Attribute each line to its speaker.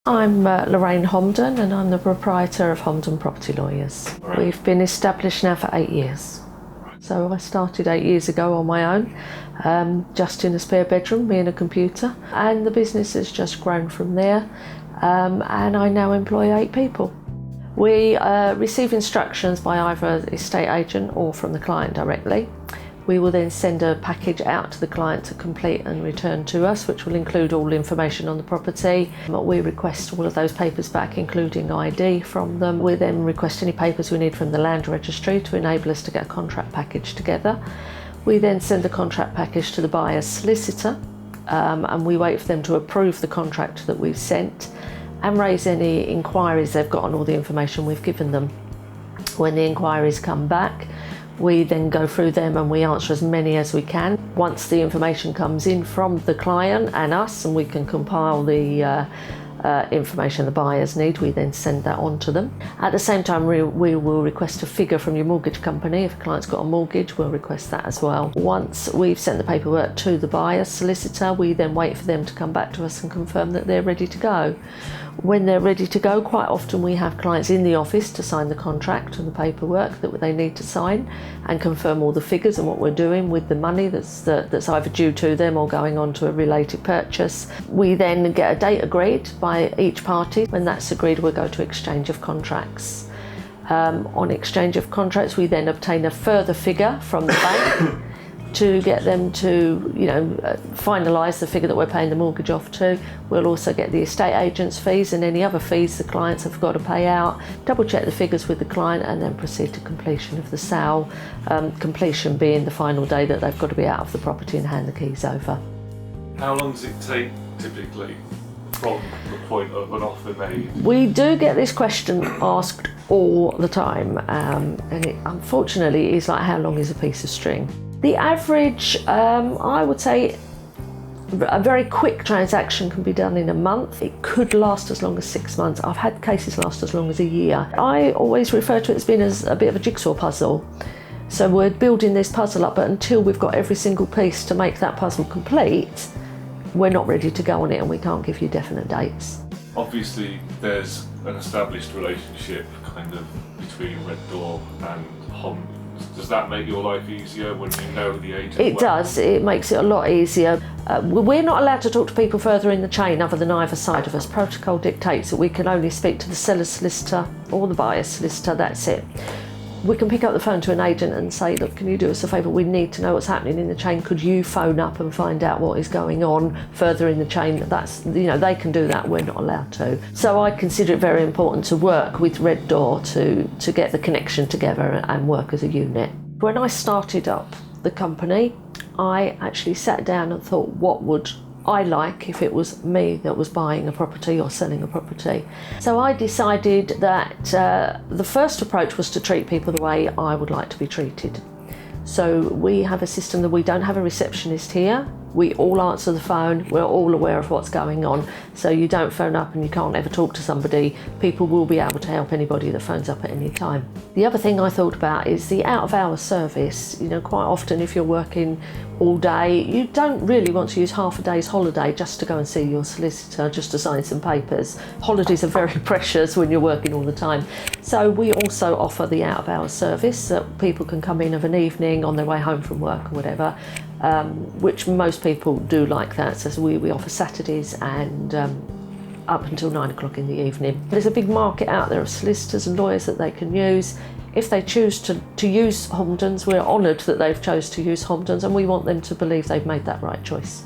Speaker 1: I'm Lorraine Homden and I'm the proprietor of Homden Property Lawyers.
Speaker 2: Right.
Speaker 1: We've been established now for 8 years. So I started 8 years ago on my own, just in a spare bedroom, me and a computer, and the business has just grown from there, and I now employ 8 people. We receive instructions by either an estate agent or from the client directly. We will then send a package out to the client to complete and return to us, which will include all information on the property. We request all of those papers back, including ID from them. We then request any papers we need from the land registry to enable us to get a contract package together. We then send the contract package to the buyer's solicitor, and we wait for them to approve the contract that we've sent and raise any inquiries they've got on all the information we've given them. When the inquiries come back, we then go through them and we answer as many as we can. Once the information comes in from the client and us, and we can compile the information the buyers need, we then send that on to them. At the same time, we will request a figure from your mortgage company. If a client's got a mortgage, we'll request that as well. Once we've sent the paperwork to the buyer's solicitor, we then wait for them to come back to us and confirm that they're ready to go. When they're ready to go, quite often we have clients in the office to sign the contract and the paperwork that they need to sign and confirm all the figures and what we're doing with the money that's either due to them or going on to a related purchase. We then get a date agreed by each party. When that's agreed, we'll go to exchange of contracts. On exchange of contracts, we then obtain a further figure from the bank to get them to, finalise the figure that we're paying the mortgage off to. We'll also get the estate agent's fees and any other fees the clients have got to pay out, double check the figures with the client, and then proceed to completion of the sale, completion being the final day that they've got to be out of the property and hand the keys over.
Speaker 2: How long does it take typically from the point of an offer made?
Speaker 1: We do get this question asked all the time, and it unfortunately is like, how long is a piece of string? The average, I would say, a very quick transaction can be done in a month. It could last as long as 6 months. I've had cases last as long as a year. I always refer to it as being as a bit of a jigsaw puzzle. So we're building this puzzle up, but until we've got every single piece to make that puzzle complete, we're not ready to go on it and we can't give you definite dates.
Speaker 2: Obviously, there's an established relationship kind of between Red Door and Homden. Does that make your life easier when you know the agent?
Speaker 1: It does. It makes it a lot easier. We're not allowed to talk to people further in the chain other than either side of us. Protocol dictates that we can only speak to the seller's solicitor or the buyer's solicitor, that's it. We can pick up the phone to an agent and say, look, can you do us a favour? We need to know what's happening in the chain. Could you phone up and find out what is going on further in the chain? That's, they can do that, we're not allowed to. So I consider it very important to work with Red Door to get the connection together and work as a unit. When I started up the company, I actually sat down and thought, what would I like if it was me that was buying a property or selling a property? So I decided that the first approach was to treat people the way I would like to be treated. So we have a system that we don't have a receptionist here. We all answer the phone, we're all aware of what's going on. So you don't phone up and you can't ever talk to somebody. People will be able to help anybody that phones up at any time. The other thing I thought about is the out-of-hours service. Quite often if you're working all day, you don't really want to use half a day's holiday just to go and see your solicitor, just to sign some papers. Holidays are very precious when you're working all the time. So we also offer the out-of-hours service that people can come in of an evening on their way home from work or whatever, which most people do like that. So we offer Saturdays and up until 9 o'clock in the evening. There's a big market out there of solicitors and lawyers that they can use. If they choose to use Homdens, we're honoured that they've chose to use Homdens, and we want them to believe they've made that right choice.